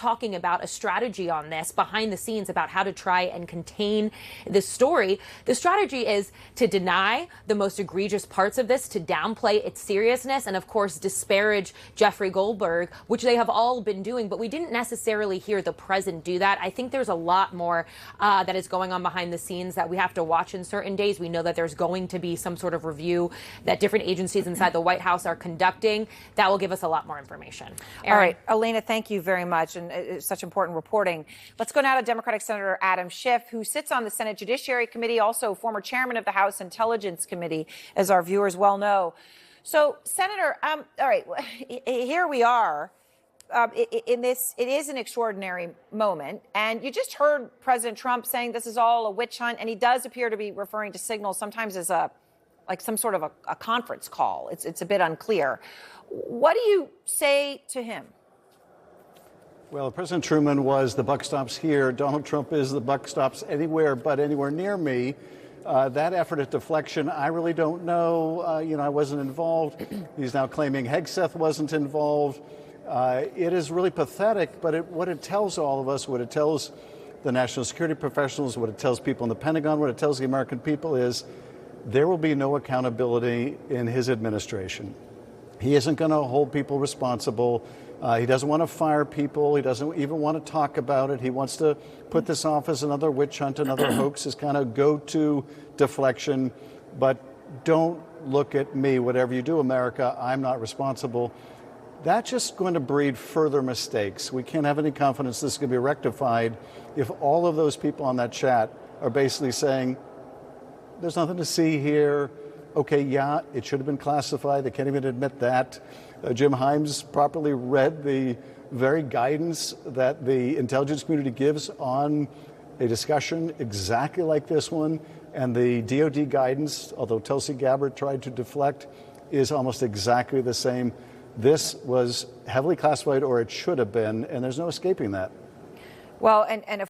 talking about a strategy on this behind the scenes about how to try and contain this story. The strategy is to deny the most egregious parts of this, to downplay its seriousness, and of course disparage Jeffrey Goldberg, which they have all been doing. But we didn't necessarily hear the president do that. I think there's a lot more that is going on behind the scenes that we have to watch in certain days. We know that there's going to be some sort of review that different agencies inside the White House are conducting that will give us a lot more information. Erin? All right, Elena, thank you very much, and it's such important reporting. Let's go now to Democratic Senator Adam Schiff, who sits on the Senate Judiciary Committee, also former chairman of the House Intelligence Committee, as our viewers well know. So, Senator, all right, here we are. In this, it is an extraordinary moment, and you just heard President Trump saying this is all a witch hunt, and he does appear to be referring to signals sometimes as like some sort of a conference call. It's a bit unclear. What do you say to him? Well, President Truman was the buck stops here. Donald Trump is the buck stops anywhere but anywhere near me. That effort at deflection, I really don't know. I wasn't involved. He's now claiming Hegseth wasn't involved. It is really pathetic, but what it tells all of us, what it tells the national security professionals, what it tells people in the Pentagon, what it tells the American people is there will be no accountability in his administration. He isn't going to hold people responsible. He doesn't want to fire people. He doesn't even want to talk about it. He wants to put this off as another witch hunt, another hoax, his kind of go-to deflection. But don't look at me. Whatever you do, America, I'm not responsible. That's just going to breed further mistakes. We can't have any confidence this is going to be rectified if all of those people on that chat are basically saying, there's nothing to see here. Okay, yeah, it should have been classified. They can't even admit that. Jim Himes properly read the very guidance that the intelligence community gives on a discussion exactly like this one. And the DOD guidance, although Tulsi Gabbard tried to deflect, is almost exactly the same. This was heavily classified, or it should have been, and there's no escaping that. Well, and